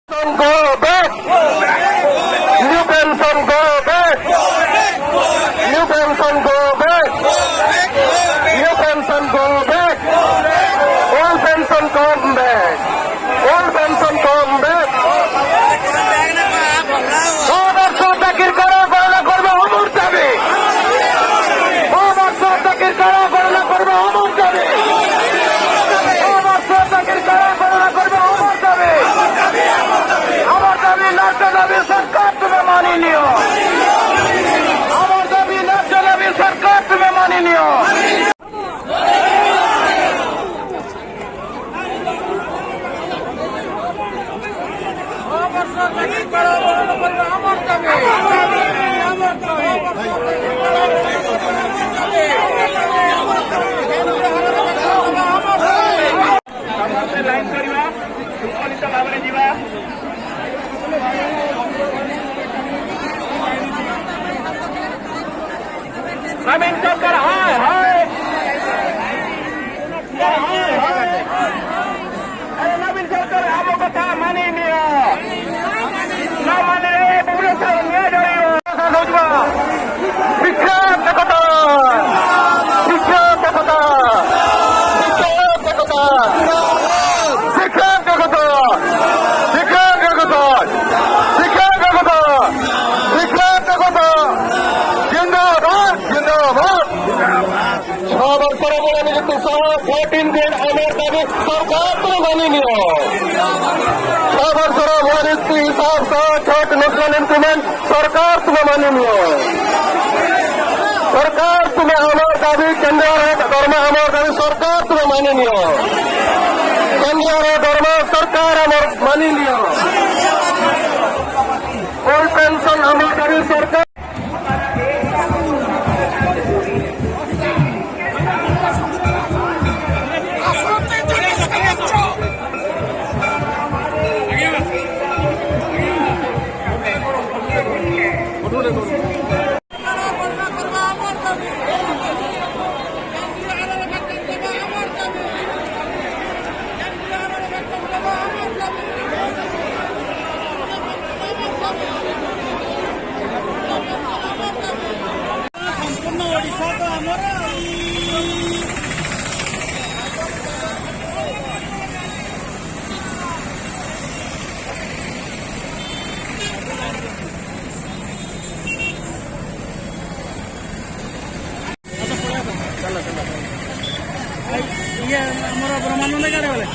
Go back! New pension go back! New pension go back! New pension go back! Old pension come back! Old pension come back! চাকরির করা গণনা করবে অমর যাবে। চাকরির করা গণনা করবে অমর যাবে। চাকরির করা গণনা করবে অমর যাবে। আমার দাবি ন্যায্য দাবি সরকার তুমি মানি নিও। আমার দাবি ন্যায্য দাবি সরকার তুমি মানি নিও। ଲାଇନ୍ କରିବା ଶୃଙ୍ଖଳିତ ଭାବରେ ଯିବା। ନବୀନ ସରକାର ହାୟ ହାୟ ନବୀନ ସରକାର ଆମ କଥା ମାନି ନିଅ। ନ ମାନିଲେ ଭୁବନେଶ୍ୱର ନିଆଯାଉଥିବା ବିଖ୍ୟାତ କଥା ବିଖ୍ୟାତ କଥା ବିଖ୍ୟାତ କଥା सरकार तो मानी नहीं हो। हिसाब से छठ नेशनल इंक्रीमेंट सरकार तुम्हें मानी नहीं हो। सरकार तुम्हें हमारे दाबी केंद्र धर्म हमारे दाबी सरकार तुम्हें मानी नहीं हो। केंद्र धर्म सरकार हमारे मानी नहीं हो। ओल्ड पेंशन हमारे दाबी सरकार ଆମର ବ୍ରହ୍ମାନନ୍ଦ ଗାଁରେ ଗଲେ